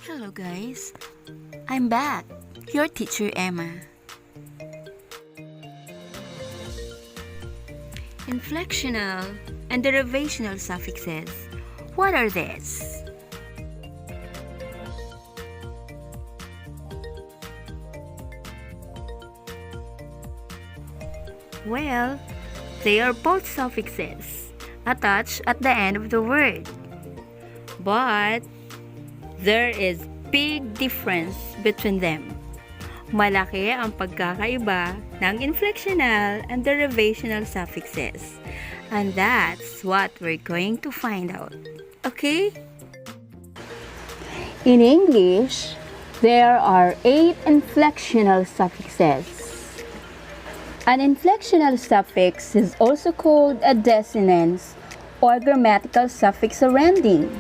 Hello guys, I'm back, your teacher Emma. Inflectional and derivational suffixes. What are these? Well, they are both suffixes attached at the end of the word. But there is big difference between them. Malaki ang pagkakaiba ng inflectional and derivational suffixes. And that's what we're going to find out. Okay? In English, there are 8 inflectional suffixes. An inflectional suffix is also called a desinence or grammatical suffix or ending.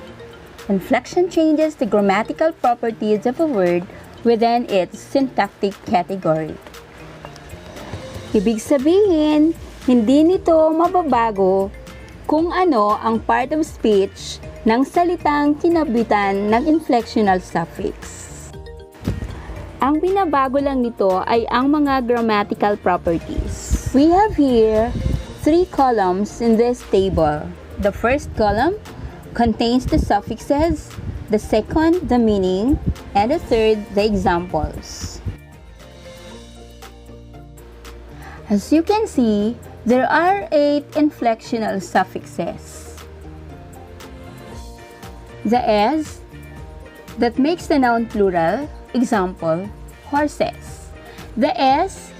Inflection changes the grammatical properties of a word within its syntactic category. Ibig sabihin, hindi nito mababago kung ano ang part of speech ng salitang kinabitan ng inflectional suffix. Ang binabago lang nito ay ang mga grammatical properties. We have here 3 columns in this table. The first column contains the suffixes, the second, the meaning, and the third, the examples. As you can see, there are 8 inflectional suffixes. The S that makes the noun plural, example, horses. The S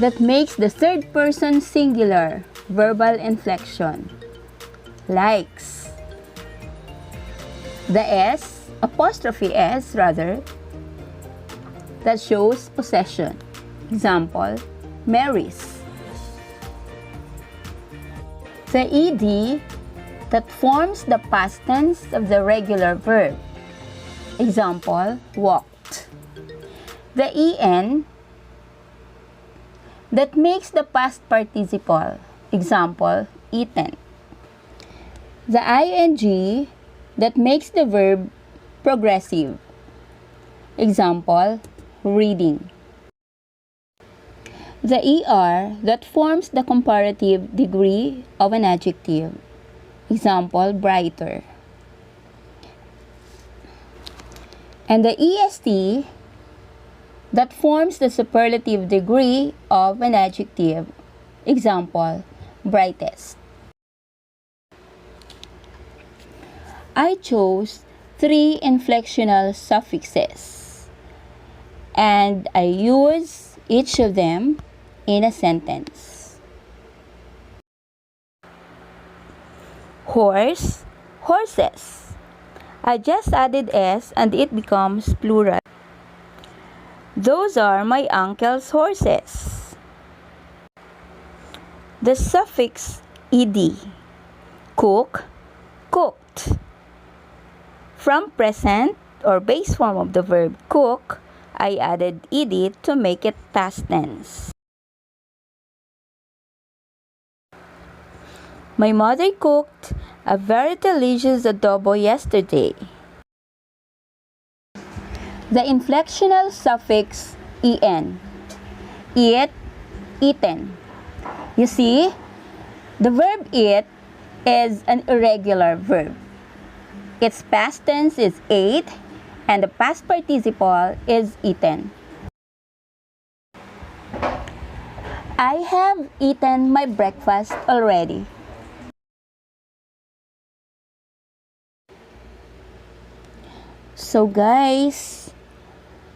that makes the third person singular, verbal inflection, likes. The S, apostrophe S rather, that shows possession, example, marries. The ED that forms the past tense of the regular verb, example, walked. The EN that makes the past participle, example, eaten. The ING that makes the verb progressive, example, reading. The ER that forms the comparative degree of an adjective, example, brighter. And the EST that forms the superlative degree of an adjective, example, brightest. I chose 3 inflectional suffixes and I use each of them in a sentence. Horse, horses. I just added S and it becomes plural. Those are my uncle's horses. The suffix ed. Cook, cooked. From present or base form of the verb cook, I added ed to make it past tense. My mother cooked a very delicious adobo yesterday. The inflectional suffix en. Eat, eaten. You see, the verb eat is an irregular verb. Its past tense is ate and the past participle is eaten. I have eaten my breakfast already. So guys,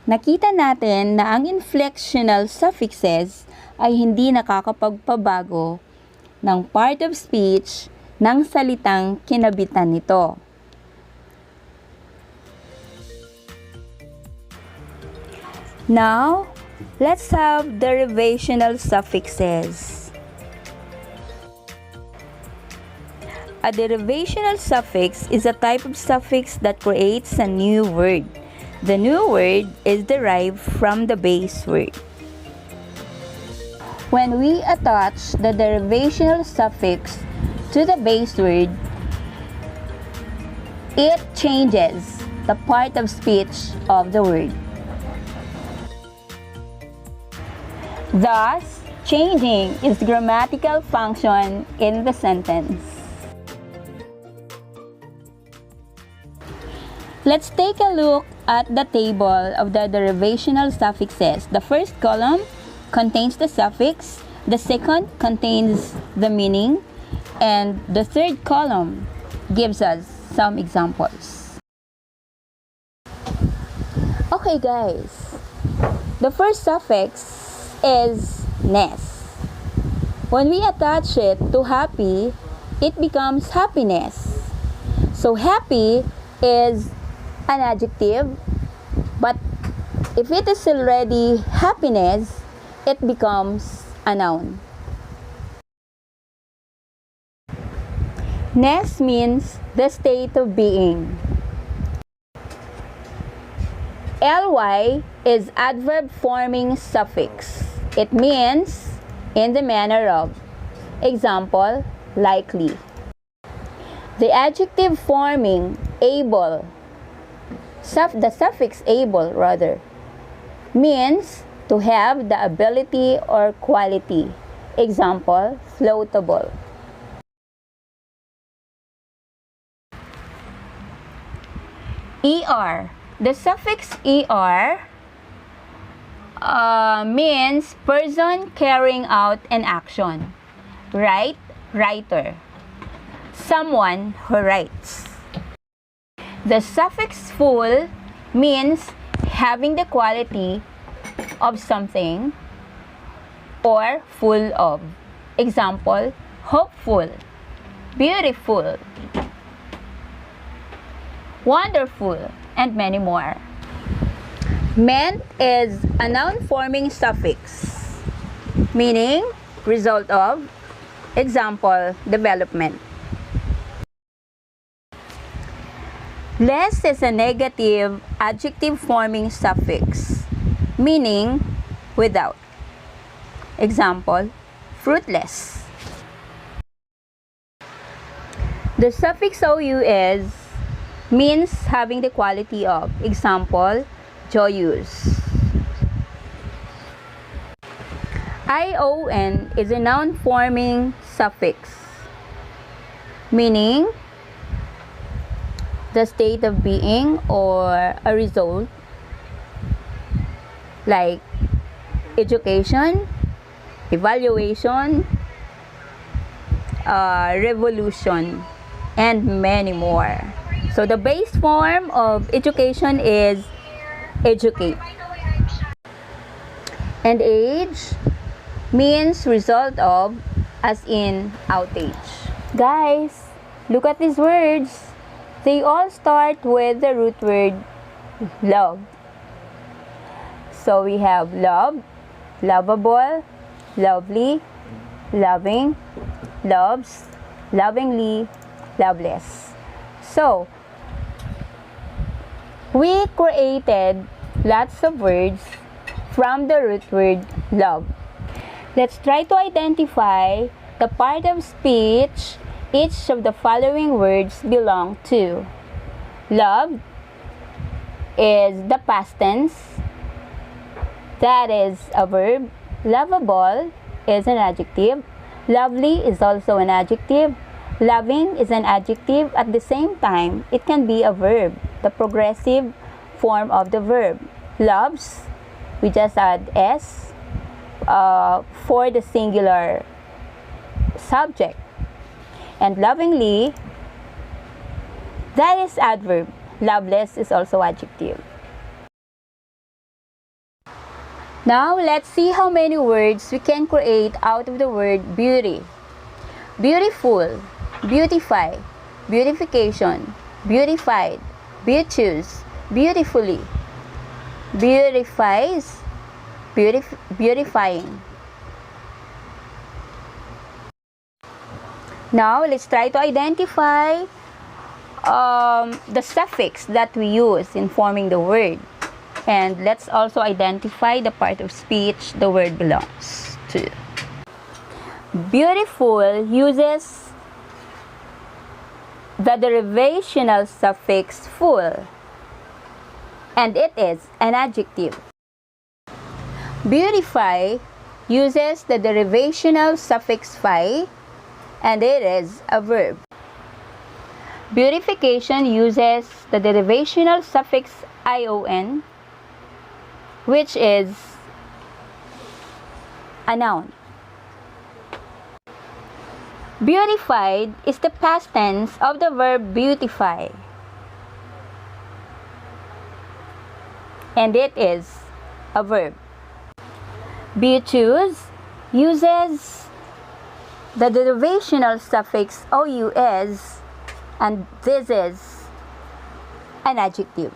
nakita natin na ang inflectional suffixes ay hindi nakakapagpabago ng part of speech ng salitang kinabitan nito. Now, let's have derivational suffixes. A derivational suffix is a type of suffix that creates a new word. The new word is derived from the base word. When we attach the derivational suffix to the base word, it changes the part of speech of the word. Thus, changing its grammatical function in the sentence. Let's take a look at the table of the derivational suffixes. The first column contains the suffix, the second contains the meaning, and the third column gives us some examples. Okay guys, the first suffix is ness. When we attach it to happy, it becomes happiness. So happy is an adjective, but if it is already happiness, it becomes a noun. Ness means the state of being. Ly is adverb forming suffix. It means in the manner of. Example, likely. The adjective forming able, the suffix able rather, means to have the ability or quality. Example, floatable. Er. The suffix er means person carrying out an action. Write, writer. Someone who writes. The suffix full means having the quality of something or full of. Example, hopeful, beautiful, wonderful, and many more. Ment is a noun forming suffix, meaning result of. Example, development. Less is a negative adjective forming suffix, meaning without. Example, fruitless. The suffix ou means having the quality of. Example, joyous. Ion is a noun forming suffix, meaning the state of being or a result, like education, evaluation, revolution, and many more. So the base form of education is educate. And age means result of, as in outage. Guys, look at these words. They all start with the root word love. So we have love, lovable, lovely, loving, loves, lovingly, loveless. So, we created lots of words from the root word love. Let's try to identify the part of speech each of the following words belong to. Love is the past tense. That is a verb. Lovable is an adjective. Lovely is also an adjective. Loving is an adjective. At the same time, it can be a verb, the progressive form of the verb. Loves, we just add s for the singular subject. And lovingly, that is adverb. Loveless is also adjective. Now, let's see how many words we can create out of the word beauty. Beautiful, beautify, beautification, beautified, beauteous, beautifully, beautifies, beautifying. Now, let's try to identify the suffix that we use in forming the word. And let's also identify the part of speech the word belongs to. Beautiful uses the derivational suffix full. and it is an adjective. Beautify uses the derivational suffix "fy", and it is a verb. Beautification uses the derivational suffix "ion", which is a noun. Beautified is the past tense of the verb beautify, and it is a verb. Beauteous uses the derivational suffix "ous", and this is an adjective.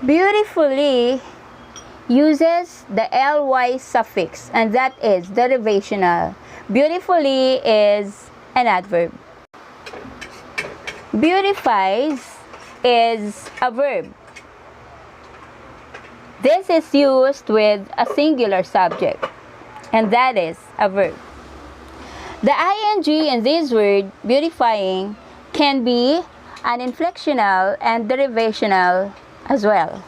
Beautifully uses the ly suffix, and that is derivational. Beautifully is an adverb. Beautifies is a verb. This is used with a singular subject, and that is a verb. The ing in this word, beautifying, can be an inflectional and derivational as well.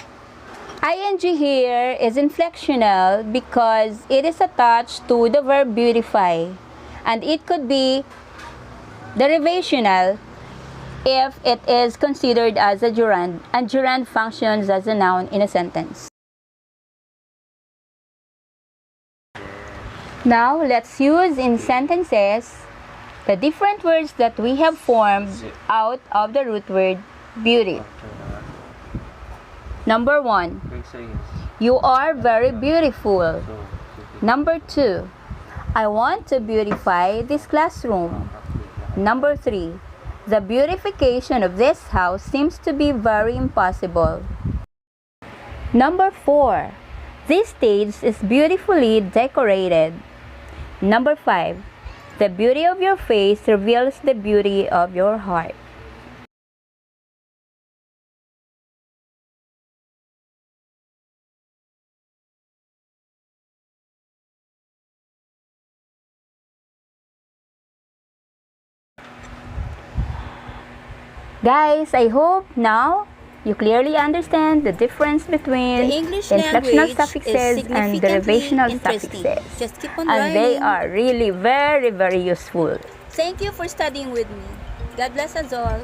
Ing here is inflectional because it is attached to the verb beautify, and it could be derivational if it is considered as a gerund, and gerund functions as a noun in a sentence. Now, let's use in sentences the different words that we have formed out of the root word beauty. Number 1, you are very beautiful. Number 2, I want to beautify this classroom. Number 3, the beautification of this house seems to be very impossible. Number 4, this stage is beautifully decorated. Number 5, the beauty of your face reveals the beauty of your heart. Guys, I hope now you clearly understand the difference between The English inflectional language suffixes is and significantly derivational interesting. suffixes. Just keep on And they learning. are really very, very useful. Thank you for studying with me. God bless us all.